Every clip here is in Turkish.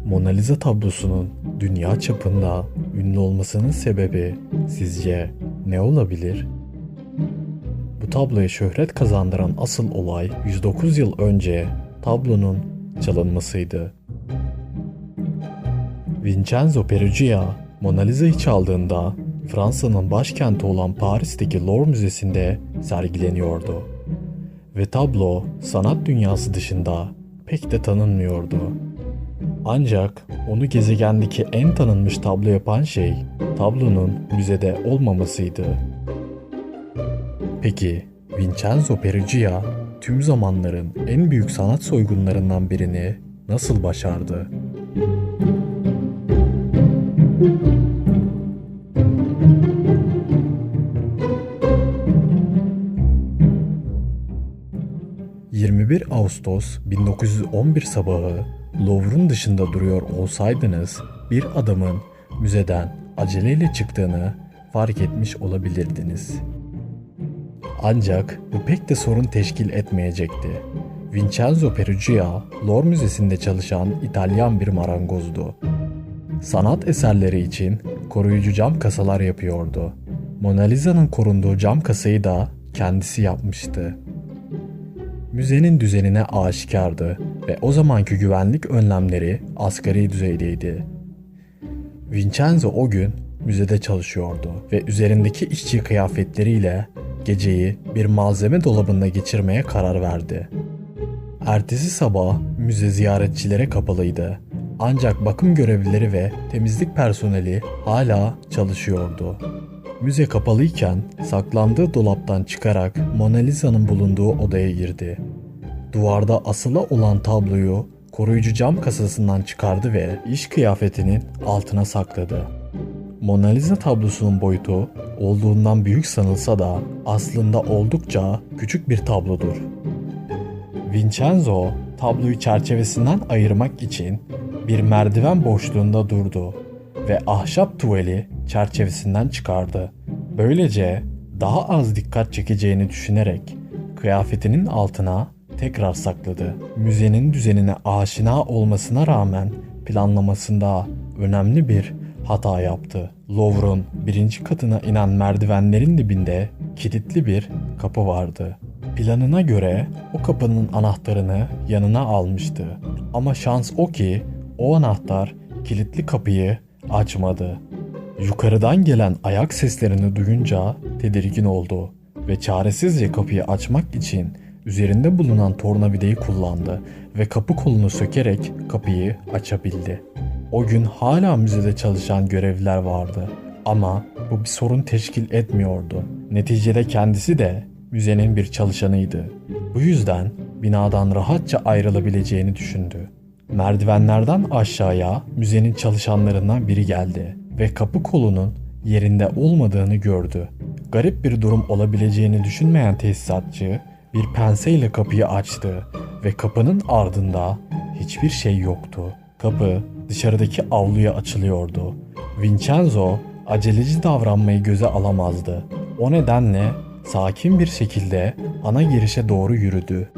Mona Lisa tablosunun dünya çapında ünlü olmasının sebebi sizce ne olabilir? Bu tabloya şöhret kazandıran asıl olay 109 yıl önce tablonun çalınmasıydı. Vincenzo Peruggia Mona Lisa'yı çaldığında Fransa'nın başkenti olan Paris'teki Louvre Müzesi'nde sergileniyordu. Ve tablo sanat dünyası dışında pek de tanınmıyordu. Ancak onu gezegendeki en tanınmış tablo yapan şey tablonun müzede olmamasıydı. Peki Vincenzo Peruggia tüm zamanların en büyük sanat soygunlarından birini nasıl başardı? ...21 Ağustos 1911 sabahı Louvre'un dışında duruyor olsaydınız bir adamın müzeden aceleyle çıktığını fark etmiş olabilirdiniz. Ancak bu pek de sorun teşkil etmeyecekti. Vincenzo Peruggia, Louvre Müzesi'nde çalışan İtalyan bir marangozdu. Sanat eserleri için koruyucu cam kasalar yapıyordu. Mona Lisa'nın korunduğu cam kasayı da kendisi yapmıştı. Müzenin düzenine aşikardı ve o zamanki güvenlik önlemleri asgari düzeydeydi. Vincenzo o gün müzede çalışıyordu ve üzerindeki işçi kıyafetleriyle geceyi bir malzeme dolabında geçirmeye karar verdi. Ertesi sabah müze ziyaretçilere kapalıydı. Ancak bakım görevlileri ve temizlik personeli hala çalışıyordu. Müze kapalıyken saklandığı dolaptan çıkarak Mona Lisa'nın bulunduğu odaya girdi. Duvarda asılı olan tabloyu koruyucu cam kasasından çıkardı ve iş kıyafetinin altına sakladı. Mona Lisa tablosunun boyutu olduğundan büyük sanılsa da aslında oldukça küçük bir tablodur. Vincenzo tabloyu çerçevesinden ayırmak için bir merdiven boşluğunda durdu ve ahşap tuvali çerçevesinden çıkardı. Böylece daha az dikkat çekeceğini düşünerek kıyafetinin altına tekrar sakladı. Müzenin düzenine aşina olmasına rağmen planlamasında önemli bir hata yaptı. Louvre'un birinci katına inen merdivenlerin dibinde kilitli bir kapı vardı. Planına göre o kapının anahtarını yanına almıştı. Ama şans o ki o anahtar kilitli kapıyı açmadı. Yukarıdan gelen ayak seslerini duyunca tedirgin oldu ve çaresizce kapıyı açmak için üzerinde bulunan tornavidayı kullandı ve kapı kolunu sökerek kapıyı açabildi. O gün hala müzede çalışan görevliler vardı ama bu bir sorun teşkil etmiyordu. Neticede kendisi de müzenin bir çalışanıydı. Bu yüzden binadan rahatça ayrılabileceğini düşündü. Merdivenlerden aşağıya müzenin çalışanlarından biri geldi ve kapı kolunun yerinde olmadığını gördü. Garip bir durum olabileceğini düşünmeyen tesisatçı bir penseyle kapıyı açtı ve kapının ardında hiçbir şey yoktu. Kapı dışarıdaki avluya açılıyordu. Vincenzo aceleci davranmayı göze alamazdı. O nedenle sakin bir şekilde ana girişe doğru yürüdü.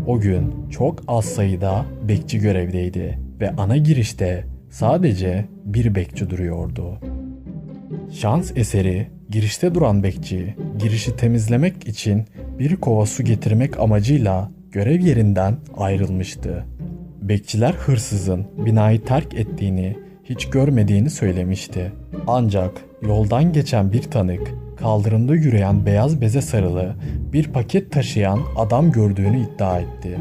O gün çok az sayıda bekçi görevdeydi ve ana girişte sadece bir bekçi duruyordu. Şans eseri girişte duran bekçi girişi temizlemek için bir kova su getirmek amacıyla görev yerinden ayrılmıştı. Bekçiler hırsızın binayı terk ettiğini hiç görmediğini söylemişti. Ancak yoldan geçen bir tanık kaldırımda yürüyen beyaz beze sarılı bir paket taşıyan adam gördüğünü iddia etti.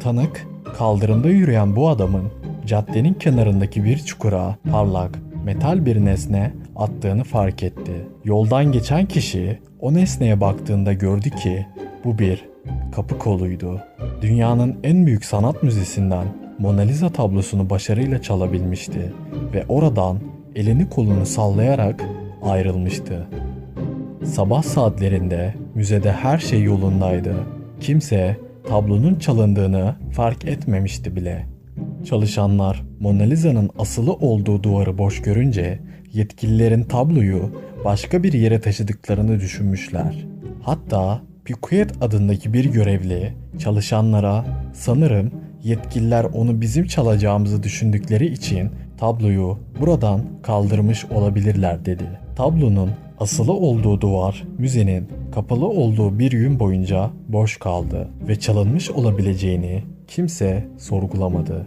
Tanık kaldırımda yürüyen bu adamın caddenin kenarındaki bir çukura parlak metal bir nesne attığını fark etti. Yoldan geçen kişi o nesneye baktığında gördü ki bu bir kapı koluydu. Dünyanın en büyük sanat müzesinden Mona Lisa tablosunu başarıyla çalabilmişti ve oradan elini kolunu sallayarak ayrılmıştı. Sabah saatlerinde müzede her şey yolundaydı. Kimse tablonun çalındığını fark etmemişti bile. Çalışanlar Mona Lisa'nın asılı olduğu duvarı boş görünce yetkililerin tabloyu başka bir yere taşıdıklarını düşünmüşler. Hatta Piquet adındaki bir görevli çalışanlara sanırım yetkililer onu bizim çalacağımızı düşündükleri için tabloyu buradan kaldırmış olabilirler dedi. Tablonun asılı olduğu duvar müzenin kapalı olduğu bir gün boyunca boş kaldı ve çalınmış olabileceğini kimse sorgulamadı.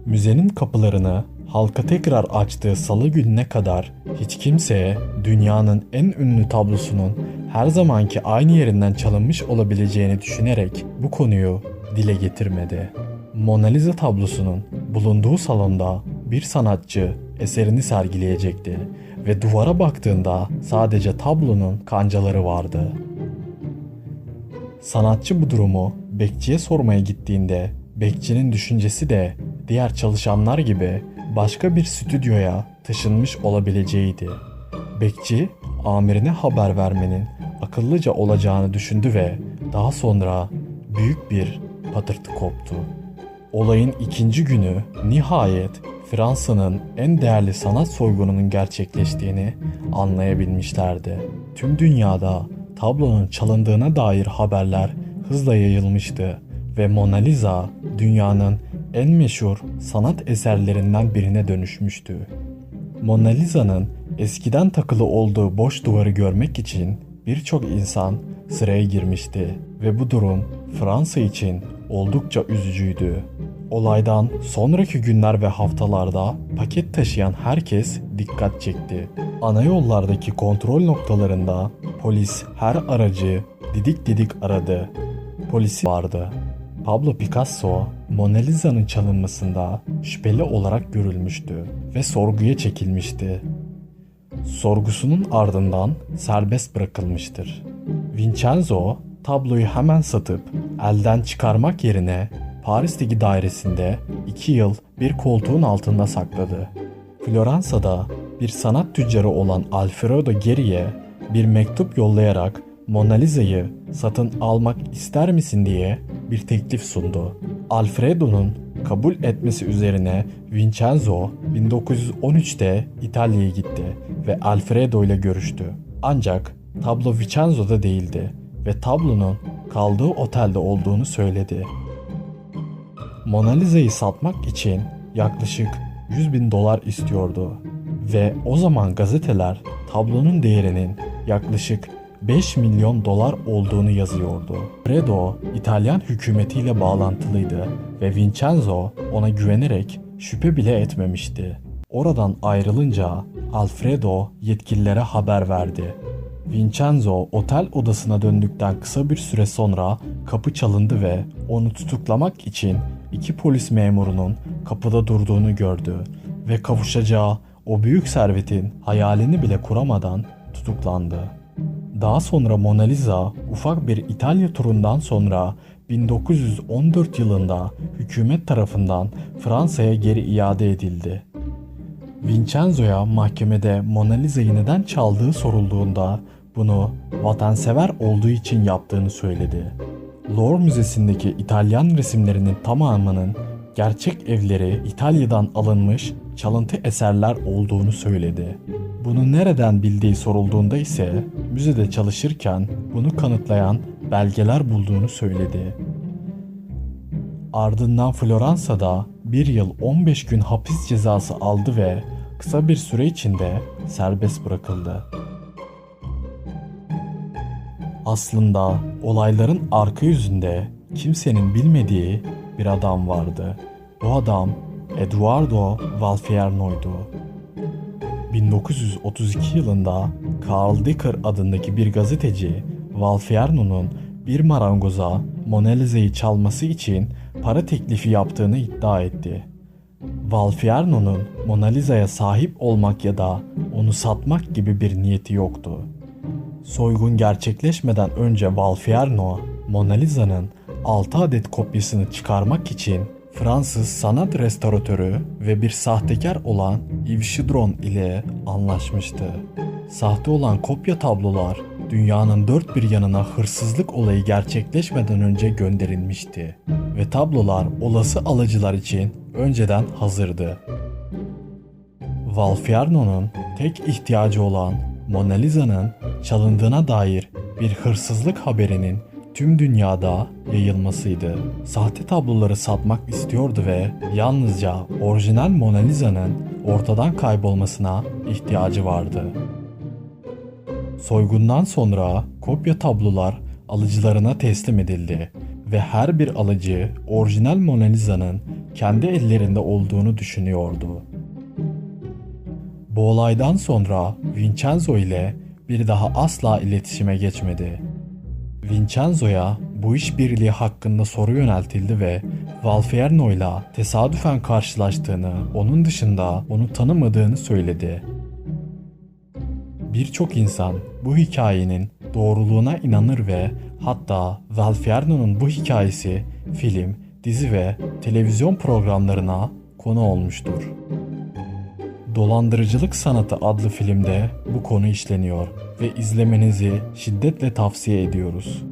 Müzenin kapılarını halka tekrar açtığı salı gününe kadar hiç kimse dünyanın en ünlü tablosunun her zamanki aynı yerinden çalınmış olabileceğini düşünerek bu konuyu dile getirmedi. Mona Lisa tablosunun bulunduğu salonda bir sanatçı eserini sergileyecekti ve duvara baktığında sadece tablonun kancaları vardı. Sanatçı bu durumu bekçiye sormaya gittiğinde bekçinin düşüncesi de diğer çalışanlar gibi başka bir stüdyoya taşınmış olabileceğiydi. Bekçi, amirine haber vermenin akıllıca olacağını düşündü ve daha sonra büyük bir patırtı koptu. Olayın ikinci günü nihayet Fransa'nın en değerli sanat soygununun gerçekleştiğini anlayabilmişlerdi. Tüm dünyada tablonun çalındığına dair haberler hızla yayılmıştı ve Mona Lisa dünyanın en meşhur sanat eserlerinden birine dönüşmüştü. Mona Lisa'nın eskiden takılı olduğu boş duvarı görmek için birçok insan sıraya girmişti ve bu durum Fransa için oldukça üzücüydü. Olaydan sonraki günler ve haftalarda paket taşıyan herkes dikkat çekti. Ana yollardaki kontrol noktalarında polis her aracı didik didik aradı. Polisi vardı. Pablo Picasso, Mona Lisa'nın çalınmasında şüpheli olarak görülmüştü ve sorguya çekilmişti. Sorgusunun ardından serbest bırakılmıştır. Vincenzo, tabloyu hemen satıp elden çıkarmak yerine Paris'teki dairesinde 2 yıl bir koltuğun altında sakladı. Floransa'da bir sanat tüccarı olan Alfredo Geri'ye bir mektup yollayarak Mona Lisa'yı satın almak ister misin diye bir teklif sundu. Alfredo'nun kabul etmesi üzerine Vincenzo 1913'te İtalya'ya gitti ve Alfredo ile görüştü. Ancak tablo Vincenzo'da değildi ve tablonun kaldığı otelde olduğunu söyledi. Mona Lisa'yı satmak için yaklaşık $100.000 istiyordu ve o zaman gazeteler tablonun değerinin yaklaşık $5 milyon olduğunu yazıyordu. Alfredo, İtalyan hükümetiyle bağlantılıydı ve Vincenzo ona güvenerek şüphe bile etmemişti. Oradan ayrılınca Alfredo yetkililere haber verdi. Vincenzo otel odasına döndükten kısa bir süre sonra kapı çalındı ve onu tutuklamak için 2 polis memurunun kapıda durduğunu gördü ve kavuşacağı o büyük servetin hayalini bile kuramadan tutuklandı. Daha sonra Mona Lisa ufak bir İtalya turundan sonra 1914 yılında hükümet tarafından Fransa'ya geri iade edildi. Vincenzo'ya mahkemede Mona Lisa'yı neden çaldığı sorulduğunda bunu vatansever olduğu için yaptığını söyledi. Louvre Müzesi'ndeki İtalyan resimlerinin tamamının gerçek evleri İtalya'dan alınmış çalıntı eserler olduğunu söyledi. Bunu nereden bildiği sorulduğunda ise müzede çalışırken bunu kanıtlayan belgeler bulduğunu söyledi. Ardından Floransa'da 1 yıl 15 gün hapis cezası aldı ve kısa bir süre içinde serbest bırakıldı. Aslında olayların arka yüzünde kimsenin bilmediği bir adam vardı. Bu adam Eduardo Valfierno'ydu. 1932 yılında Karl Dicker adındaki bir gazeteci Valfierno'nun bir marangoza Mona Lisa'yı çalması için para teklifi yaptığını iddia etti. Valfierno'nun Mona Lisa'ya sahip olmak ya da onu satmak gibi bir niyeti yoktu. Soygun gerçekleşmeden önce Valfierno, Mona Lisa'nın 6 adet kopyasını çıkarmak için Fransız sanat restoratörü ve bir sahtekar olan Yves Gendron ile anlaşmıştı. Sahte olan kopya tablolar dünyanın dört bir yanına hırsızlık olayı gerçekleşmeden önce gönderilmişti ve tablolar olası alıcılar için önceden hazırdı. Valfierno'nun tek ihtiyacı olan Mona Lisa'nın çalındığına dair bir hırsızlık haberinin tüm dünyada yayılmasıydı. Sahte tabloları satmak istiyordu ve yalnızca orijinal Mona Lisa'nın ortadan kaybolmasına ihtiyacı vardı. Soygundan sonra kopya tablolar alıcılarına teslim edildi ve her bir alıcı orijinal Mona Lisa'nın kendi ellerinde olduğunu düşünüyordu. Bu olaydan sonra Vincenzo ile bir daha asla iletişime geçmedi. Vincenzo'ya bu işbirliği hakkında soru yöneltildi ve Valferno ile tesadüfen karşılaştığını, onun dışında onu tanımadığını söyledi. Birçok insan bu hikayenin doğruluğuna inanır ve hatta Valferno'nun bu hikayesi film, dizi ve televizyon programlarına konu olmuştur. Dolandırıcılık Sanatı adlı filmde bu konu işleniyor ve izlemenizi şiddetle tavsiye ediyoruz.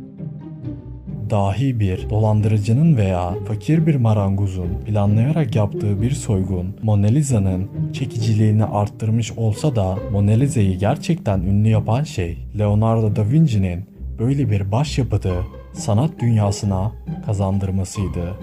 Dahi bir dolandırıcının veya fakir bir marangozun planlayarak yaptığı bir soygun Mona Lisa'nın çekiciliğini arttırmış olsa da Mona Lisa'yı gerçekten ünlü yapan şey Leonardo da Vinci'nin böyle bir başyapıtı sanat dünyasına kazandırmasıydı.